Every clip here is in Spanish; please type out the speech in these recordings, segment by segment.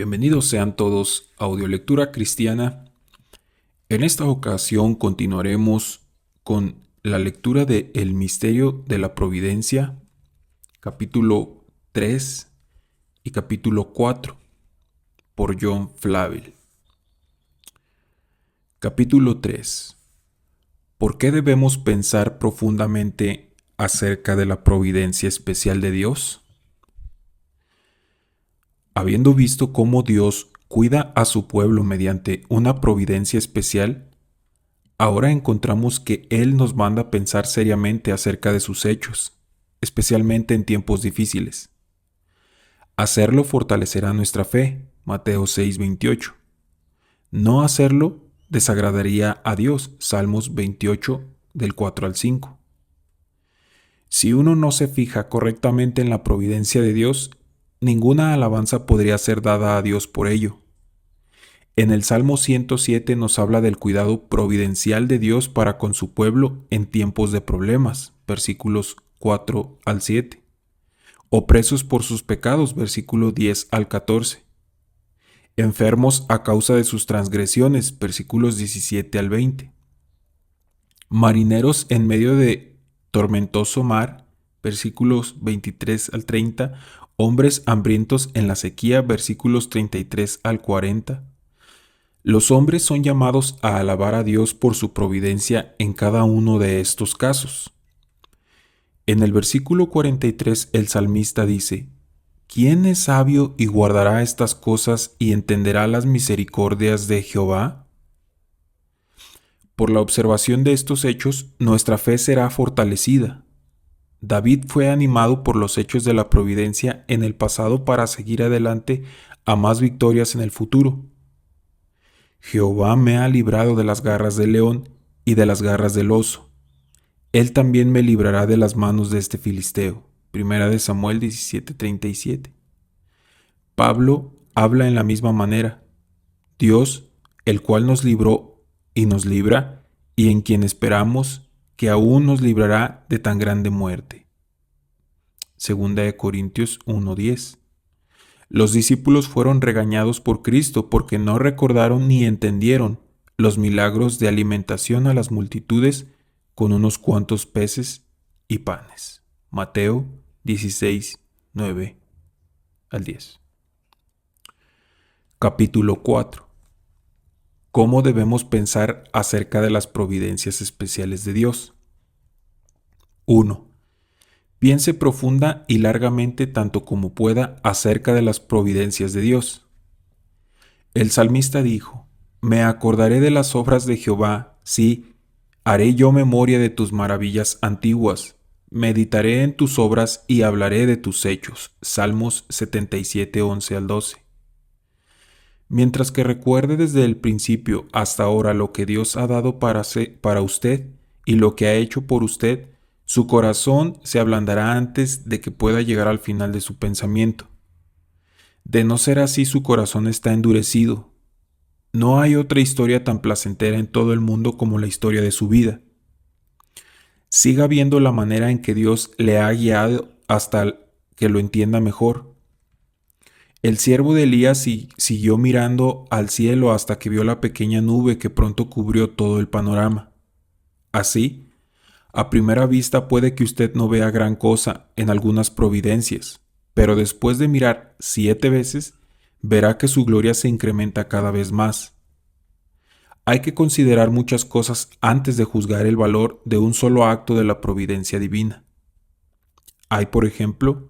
Bienvenidos sean todos a Audiolectura Cristiana. En esta ocasión continuaremos con la lectura de El Misterio de la Providencia, capítulo 3 y capítulo 4, por John Flavel. Capítulo 3. ¿Por qué debemos pensar profundamente acerca de la providencia especial de Dios? Habiendo visto cómo Dios cuida a su pueblo mediante una providencia especial, ahora encontramos que Él nos manda a pensar seriamente acerca de sus hechos, especialmente en tiempos difíciles. Hacerlo fortalecerá nuestra fe, Mateo 6:28. No hacerlo desagradaría a Dios, Salmos 28, del 4 al 5. Si uno no se fija correctamente en la providencia de Dios, ninguna alabanza podría ser dada a Dios por ello. En el Salmo 107 nos habla del cuidado providencial de Dios para con su pueblo en tiempos de problemas, versículos 4 al 7, o presos por sus pecados, versículo 10 al 14, enfermos a causa de sus transgresiones, versículos 17 al 20, marineros en medio de tormentoso mar, versículos 23 al 30, hombres hambrientos en la sequía, versículos 33 al 40. Los hombres son llamados a alabar a Dios por su providencia en cada uno de estos casos. En el versículo 43 el salmista dice: ¿Quién es sabio y guardará estas cosas y entenderá las misericordias de Jehová? Por la observación de estos hechos, nuestra fe será fortalecida. David fue animado por los hechos de la providencia en el pasado para seguir adelante a más victorias en el futuro. Jehová me ha librado de las garras del león y de las garras del oso. Él también me librará de las manos de este filisteo. Primera de Samuel 17:37. Pablo habla en la misma manera. Dios, el cual nos libró y nos libra, y en quien esperamos que aún nos librará de tan grande muerte. Segunda de Corintios 1:10. Los discípulos fueron regañados por Cristo porque no recordaron ni entendieron los milagros de alimentación a las multitudes con unos cuantos peces y panes. Mateo 16:9 al 10. Capítulo 4. ¿Cómo debemos pensar acerca de las providencias especiales de Dios? 1. Piense profunda y largamente tanto como pueda acerca de las providencias de Dios. El salmista dijo: Me acordaré de las obras de Jehová, sí, haré yo memoria de tus maravillas antiguas, meditaré en tus obras y hablaré de tus hechos. Salmos 77:11 al 12. Mientras que recuerde desde el principio hasta ahora lo que Dios ha dado para usted y lo que ha hecho por usted, su corazón se ablandará antes de que pueda llegar al final de su pensamiento. De no ser así, su corazón está endurecido. No hay otra historia tan placentera en todo el mundo como la historia de su vida. Siga viendo la manera en que Dios le ha guiado hasta que lo entienda mejor. El siervo de Elías siguió mirando al cielo hasta que vio la pequeña nube que pronto cubrió todo el panorama. Así, a primera vista puede que usted no vea gran cosa en algunas providencias, pero después de mirar 7 veces, verá que su gloria se incrementa cada vez más. Hay que considerar muchas cosas antes de juzgar el valor de un solo acto de la providencia divina. Hay, por ejemplo,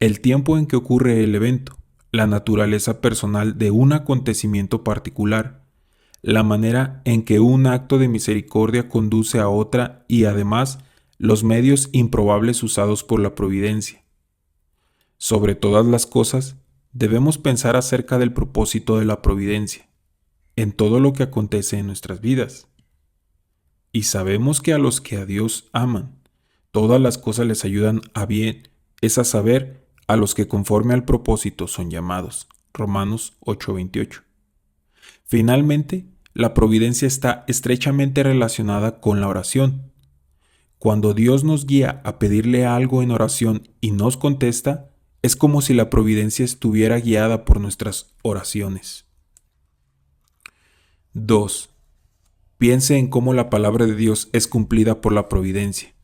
el tiempo en que ocurre el evento, la naturaleza personal de un acontecimiento particular, la manera en que un acto de misericordia conduce a otra y además los medios improbables usados por la providencia. Sobre todas las cosas, debemos pensar acerca del propósito de la providencia, en todo lo que acontece en nuestras vidas. Y sabemos que a los que a Dios aman, todas las cosas les ayudan a bien, es a saber, a los que conforme al propósito son llamados. Romanos 8:28. Finalmente, la providencia está estrechamente relacionada con la oración. Cuando Dios nos guía a pedirle algo en oración y nos contesta, Es como si la providencia estuviera guiada por nuestras oraciones. 2. Piense en cómo la palabra de Dios es cumplida por la providencia.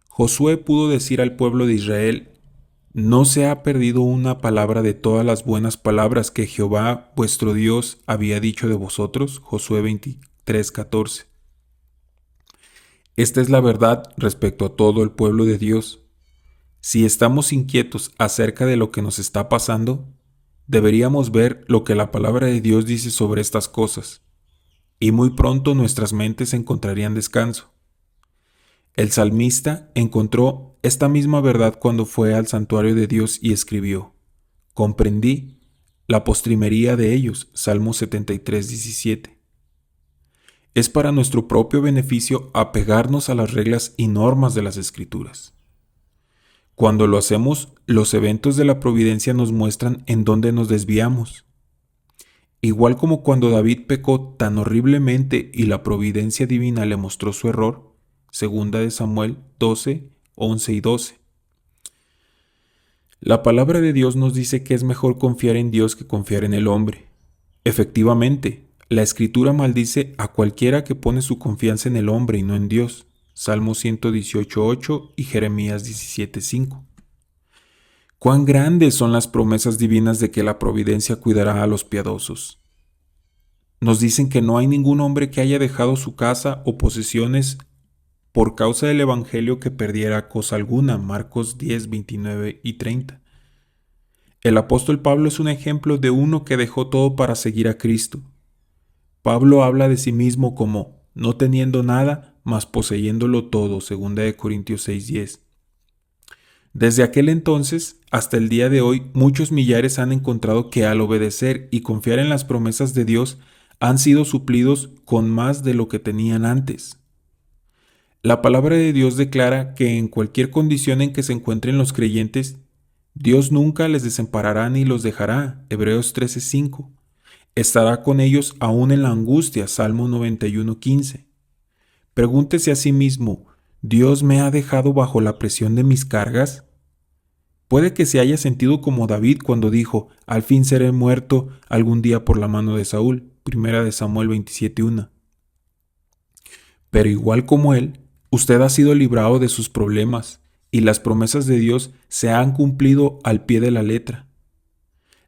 Josué pudo decir al pueblo de Israel: no se ha perdido una palabra de todas las buenas palabras que Jehová vuestro Dios había dicho de vosotros. Josué 23:14. Esta es la verdad respecto a todo el pueblo de Dios. Si estamos inquietos acerca de lo que nos está pasando, deberíamos ver lo que la palabra de Dios dice sobre estas cosas, y muy pronto nuestras mentes encontrarían descanso. El salmista encontró esta misma verdad cuando fue al santuario de Dios y escribió: comprendí la postrimería de ellos. Salmo 73:17. Es para nuestro propio beneficio apegarnos a las reglas y normas de las Escrituras. Cuando lo hacemos, los eventos de la providencia nos muestran en dónde nos desviamos. Igual como cuando David pecó tan horriblemente y la providencia divina le mostró su error, 2 Samuel 12, 11 y 12. La palabra de Dios nos dice que es mejor confiar en Dios que confiar en el hombre. Efectivamente, la Escritura maldice a cualquiera que pone su confianza en el hombre y no en Dios. Salmo 118:8 y Jeremías 17:5. Cuán grandes son las promesas divinas de que la providencia cuidará a los piadosos. Nos dicen que no hay ningún hombre que haya dejado su casa o posesiones por causa del Evangelio que perdiera cosa alguna. Marcos 10, 29 y 30. El apóstol Pablo es un ejemplo de uno que dejó todo para seguir a Cristo. Pablo habla de sí mismo como no teniendo nada, mas poseyéndolo todo. 2 Corintios 6:10. Desde aquel entonces hasta el día de hoy, muchos millares han encontrado que al obedecer y confiar en las promesas de Dios, han sido suplidos con más de lo que tenían antes. La palabra de Dios declara que en cualquier condición en que se encuentren los creyentes, Dios nunca les desamparará ni los dejará. Hebreos 13:5. Estará con ellos aún en la angustia. Salmo 91:15. Pregúntese a sí mismo: ¿Dios me ha dejado bajo la presión de mis cargas? Puede que se haya sentido como David cuando dijo: al fin seré muerto algún día por la mano de Saúl. 1 Samuel 27:1. Pero igual como él, usted ha sido librado de sus problemas y las promesas de Dios se han cumplido al pie de la letra.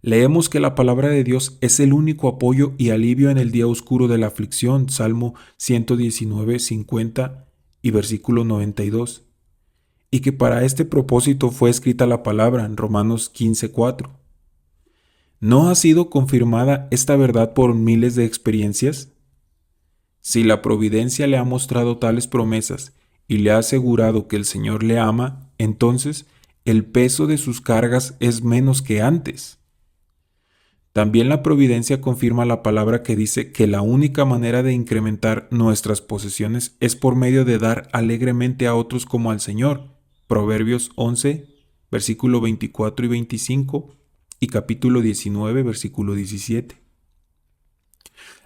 Leemos que la palabra de Dios es el único apoyo y alivio en el día oscuro de la aflicción. Salmo 119:50 y versículo 92. Y que para este propósito fue escrita la palabra en Romanos 15:4. ¿No ha sido confirmada esta verdad por miles de experiencias? Si la providencia le ha mostrado tales promesas y le ha asegurado que el Señor le ama, entonces el peso de sus cargas es menos que antes. También la providencia confirma la palabra que dice que la única manera de incrementar nuestras posesiones es por medio de dar alegremente a otros como al Señor. Proverbios 11, versículo 24 y 25 y capítulo 19, versículo 17.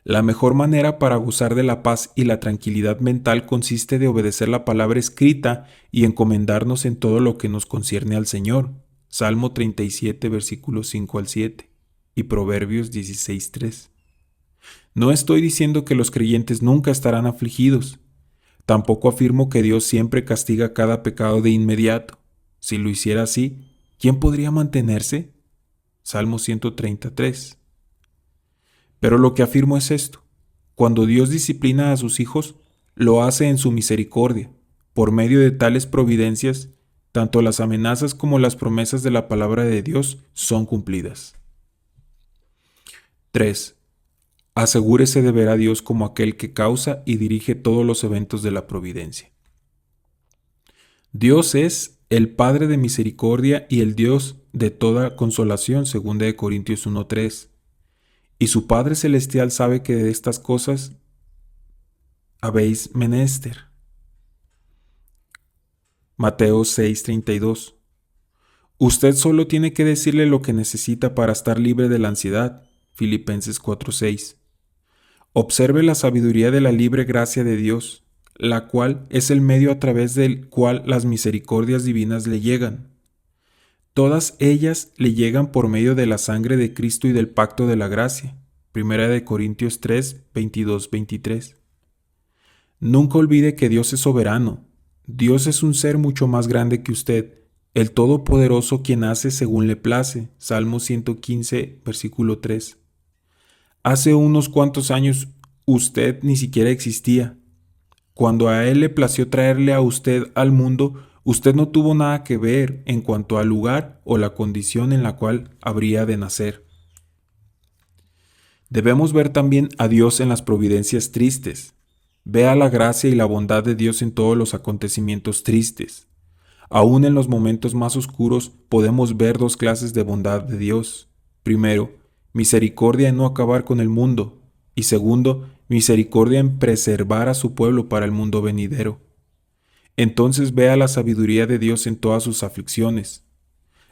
La mejor manera para gozar de la paz y la tranquilidad mental consiste de obedecer la palabra escrita y encomendarnos en todo lo que nos concierne al Señor. Salmo 37, versículos 5 al 7 y Proverbios 16:3. No estoy diciendo que los creyentes nunca estarán afligidos. Tampoco afirmo que Dios siempre castiga cada pecado de inmediato. Si lo hiciera así, ¿quién podría mantenerse? Salmo 133. Pero lo que afirmo es esto: cuando Dios disciplina a sus hijos, lo hace en su misericordia. Por medio de tales providencias, tanto las amenazas como las promesas de la palabra de Dios son cumplidas. 3. Asegúrese de ver a Dios como aquel que causa y dirige todos los eventos de la providencia. Dios es el Padre de misericordia y el Dios de toda consolación, 2 Corintios 1:3. Y su Padre Celestial sabe que de estas cosas habéis menester. Mateo 6:32. Usted solo tiene que decirle lo que necesita para estar libre de la ansiedad. Filipenses 4:6. Observe la sabiduría de la libre gracia de Dios, la cual es el medio a través del cual las misericordias divinas le llegan. Todas ellas le llegan por medio de la sangre de Cristo y del pacto de la gracia. 1 Corintios 3, 22, 23. Nunca olvide que Dios es soberano. Dios es un ser mucho más grande que usted, el Todopoderoso quien hace según le place. Salmo 115, versículo 3. Hace unos cuantos años usted ni siquiera existía. Cuando a Él le plació traerle a usted al mundo, usted no tuvo nada que ver en cuanto al lugar o la condición en la cual habría de nacer. Debemos ver también a Dios en las providencias tristes. Vea la gracia y la bondad de Dios en todos los acontecimientos tristes. Aún en los momentos más oscuros podemos ver dos clases de bondad de Dios. Primero, misericordia en no acabar con el mundo. Y segundo, misericordia en preservar a su pueblo para el mundo venidero. Entonces vea la sabiduría de Dios en todas sus aflicciones.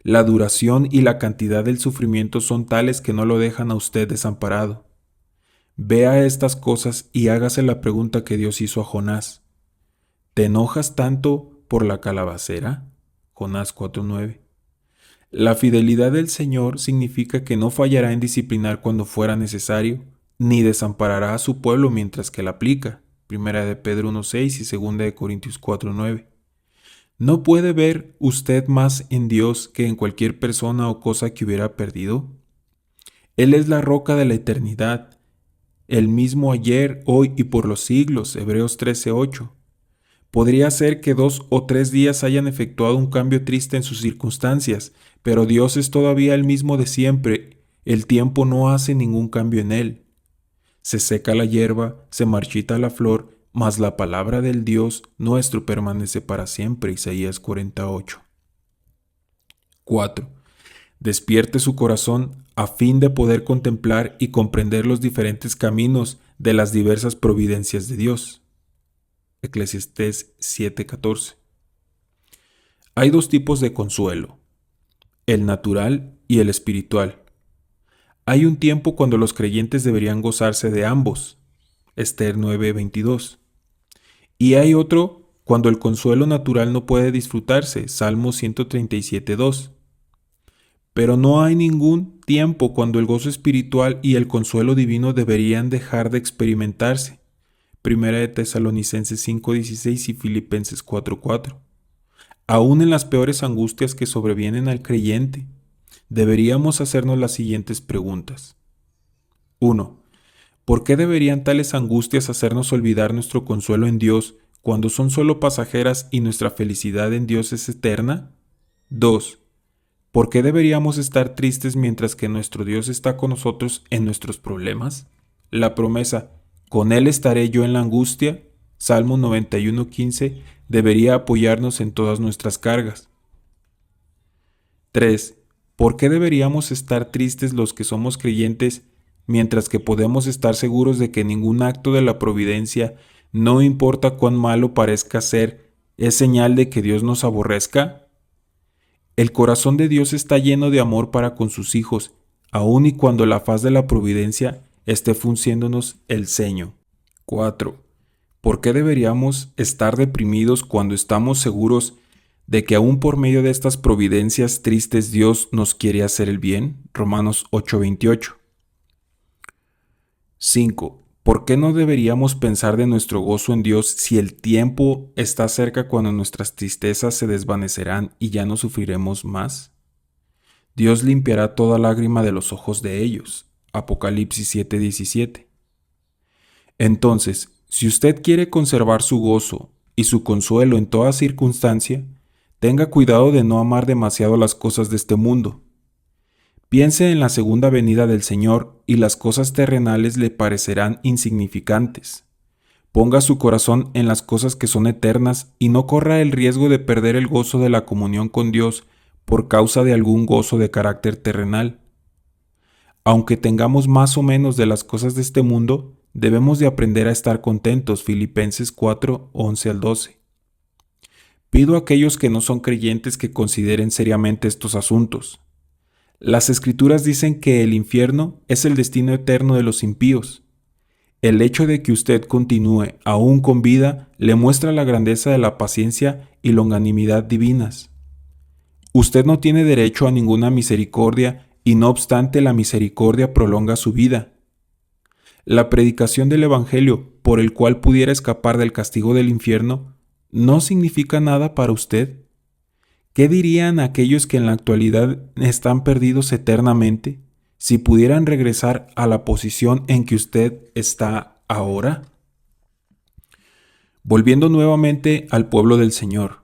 La duración y la cantidad del sufrimiento son tales que no lo dejan a usted desamparado. Vea estas cosas y hágase la pregunta que Dios hizo a Jonás. ¿Te enojas tanto por la calabacera? Jonás 4:9. La fidelidad del Señor significa que no fallará en disciplinar cuando fuera necesario, ni desamparará a su pueblo mientras que la aplica. 1 de Pedro 1:6 y 2 de Corintios 4:9. ¿No puede ver usted más en Dios que en cualquier persona o cosa que hubiera perdido? Él es la roca de la eternidad, el mismo ayer, hoy y por los siglos. Hebreos 13:8. Podría ser que 2 o 3 días hayan efectuado un cambio triste en sus circunstancias, pero Dios es todavía el mismo de siempre. El tiempo no hace ningún cambio en él. Se seca la hierba, se marchita la flor, mas la palabra del Dios nuestro permanece para siempre. Isaías 48. 4. Despierte su corazón a fin de poder contemplar y comprender los diferentes caminos de las diversas providencias de Dios. Eclesiastés 7:14. Hay dos tipos de consuelo, el natural y el espiritual. Hay un tiempo cuando los creyentes deberían gozarse de ambos, Esther 9:22. Y hay otro cuando el consuelo natural no puede disfrutarse, Salmo 137:2. Pero no hay ningún tiempo cuando el gozo espiritual y el consuelo divino deberían dejar de experimentarse, 1 de Tesalonicenses 5:16 y Filipenses 4:4. Aún en las peores angustias que sobrevienen al creyente, deberíamos hacernos las siguientes preguntas. 1. ¿Por qué deberían tales angustias hacernos olvidar nuestro consuelo en Dios cuando son solo pasajeras y nuestra felicidad en Dios es eterna? 2. ¿Por qué deberíamos estar tristes mientras que nuestro Dios está con nosotros en nuestros problemas? La promesa, con Él estaré yo en la angustia, Salmo 91:15, debería apoyarnos en todas nuestras cargas. 3. ¿Por qué deberíamos estar tristes los que somos creyentes mientras que podemos estar seguros de que ningún acto de la providencia, no importa cuán malo parezca ser, es señal de que Dios nos aborrezca? El corazón de Dios está lleno de amor para con sus hijos, aun y cuando la faz de la providencia esté frunciéndonos el ceño. 4. ¿Por qué deberíamos estar deprimidos cuando estamos seguros de que aún por medio de estas providencias tristes Dios nos quiere hacer el bien? Romanos 8:28. 5. ¿Por qué no deberíamos pensar de nuestro gozo en Dios si el tiempo está cerca cuando nuestras tristezas se desvanecerán y ya no sufriremos más? Dios limpiará toda lágrima de los ojos de ellos. Apocalipsis 7:17. Entonces, si usted quiere conservar su gozo y su consuelo en toda circunstancia, tenga cuidado de no amar demasiado las cosas de este mundo. Piense en la segunda venida del Señor y las cosas terrenales le parecerán insignificantes. Ponga su corazón en las cosas que son eternas y no corra el riesgo de perder el gozo de la comunión con Dios por causa de algún gozo de carácter terrenal. Aunque tengamos más o menos de las cosas de este mundo, debemos de aprender a estar contentos. Filipenses 4:11-12. Pido a aquellos que no son creyentes que consideren seriamente estos asuntos. Las Escrituras dicen que el infierno es el destino eterno de los impíos. El hecho de que usted continúe aún con vida le muestra la grandeza de la paciencia y longanimidad divinas. Usted no tiene derecho a ninguna misericordia y no obstante la misericordia prolonga su vida. La predicación del Evangelio, por el cual pudiera escapar del castigo del infierno, ¿no significa nada para usted? ¿Qué dirían aquellos que en la actualidad están perdidos eternamente si pudieran regresar a la posición en que usted está ahora? Volviendo nuevamente al pueblo del Señor,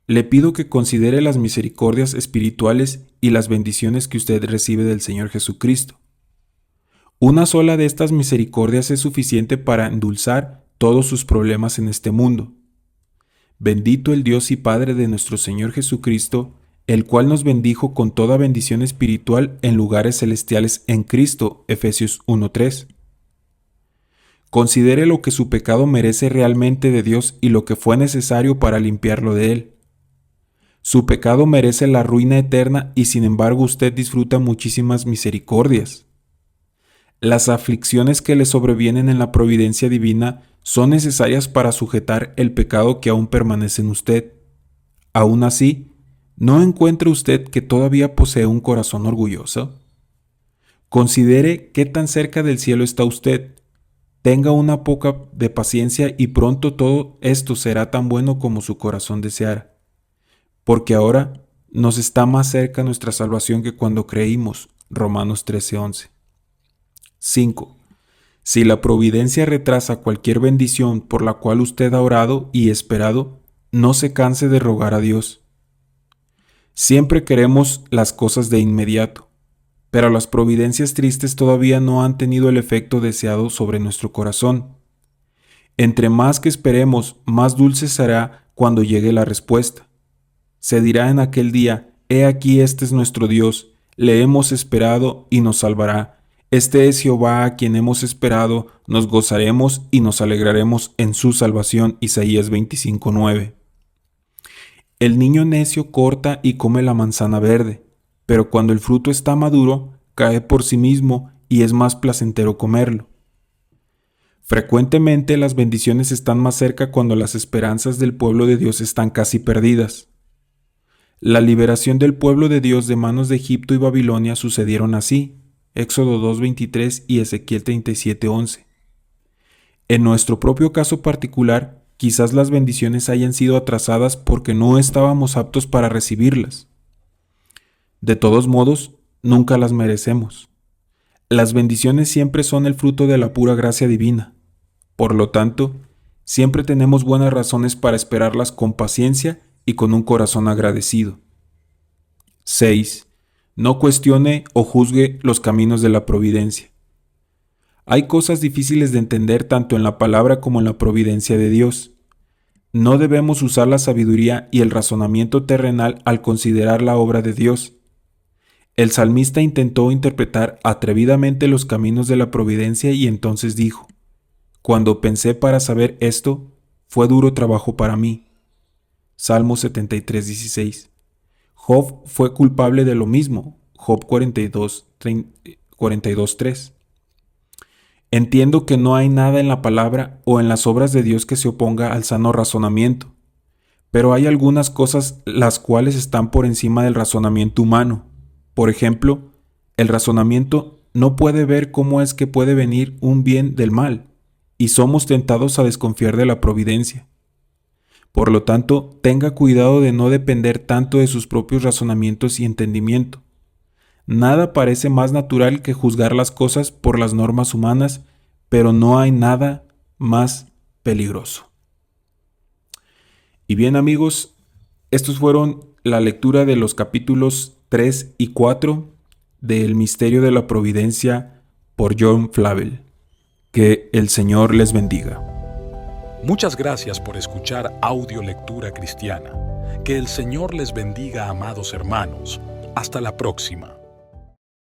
le pido que considere las misericordias espirituales y las bendiciones que usted recibe del Señor Jesucristo. Una sola de estas misericordias es suficiente para endulzar todos sus problemas en este mundo. Bendito el Dios y Padre de nuestro Señor Jesucristo, el cual nos bendijo con toda bendición espiritual en lugares celestiales en Cristo, Efesios 1:3. Considere lo que su pecado merece realmente de Dios y lo que fue necesario para limpiarlo de él. Su pecado merece la ruina eterna y sin embargo usted disfruta muchísimas misericordias. Las aflicciones que le sobrevienen en la providencia divina son necesarias para sujetar el pecado que aún permanece en usted. Aún así, ¿no encuentra usted que todavía posee un corazón orgulloso? Considere qué tan cerca del cielo está usted. Tenga una poca de paciencia y pronto todo esto será tan bueno como su corazón deseara. Porque ahora nos está más cerca nuestra salvación que cuando creímos. Romanos 13:11. 5. Si la providencia retrasa cualquier bendición por la cual usted ha orado y esperado, no se canse de rogar a Dios. Siempre queremos las cosas de inmediato, pero las providencias tristes todavía no han tenido el efecto deseado sobre nuestro corazón. Entre más que esperemos, más dulce será cuando llegue la respuesta. Se dirá en aquel día: He aquí, este es nuestro Dios, le hemos esperado y nos salvará. Este es Jehová a quien hemos esperado, nos gozaremos y nos alegraremos en su salvación. Isaías 25:9. El niño necio corta y come la manzana verde, pero cuando el fruto está maduro, cae por sí mismo y es más placentero comerlo. Frecuentemente las bendiciones están más cerca cuando las esperanzas del pueblo de Dios están casi perdidas. La liberación del pueblo de Dios de manos de Egipto y Babilonia sucedieron así. Éxodo 2:23 y Ezequiel 37:11. En nuestro propio caso particular, quizás las bendiciones hayan sido atrasadas porque no estábamos aptos para recibirlas. De todos modos, nunca las merecemos. Las bendiciones siempre son el fruto de la pura gracia divina. Por lo tanto, siempre tenemos buenas razones para esperarlas con paciencia y con un corazón agradecido. 6. No cuestione o juzgue los caminos de la providencia. Hay cosas difíciles de entender tanto en la palabra como en la providencia de Dios. No debemos usar la sabiduría y el razonamiento terrenal al considerar la obra de Dios. El salmista intentó interpretar atrevidamente los caminos de la providencia y entonces dijo: Cuando pensé para saber esto, fue duro trabajo para mí. Salmo 73:16. Job fue culpable de lo mismo. Job 42:3. Entiendo que no hay nada en la palabra o en las obras de Dios que se oponga al sano razonamiento, pero hay algunas cosas las cuales están por encima del razonamiento humano. Por ejemplo, el razonamiento no puede ver cómo es que puede venir un bien del mal, y somos tentados a desconfiar de la providencia. Por lo tanto, tenga cuidado de no depender tanto de sus propios razonamientos y entendimiento. Nada parece más natural que juzgar las cosas por las normas humanas, pero no hay nada más peligroso. Y bien, amigos, estos fueron la lectura de los capítulos 3 y 4 del Misterio de la Providencia por John Flavel. Que el Señor les bendiga. Muchas gracias por escuchar Audio Lectura Cristiana. Que el Señor les bendiga, amados hermanos. Hasta la próxima.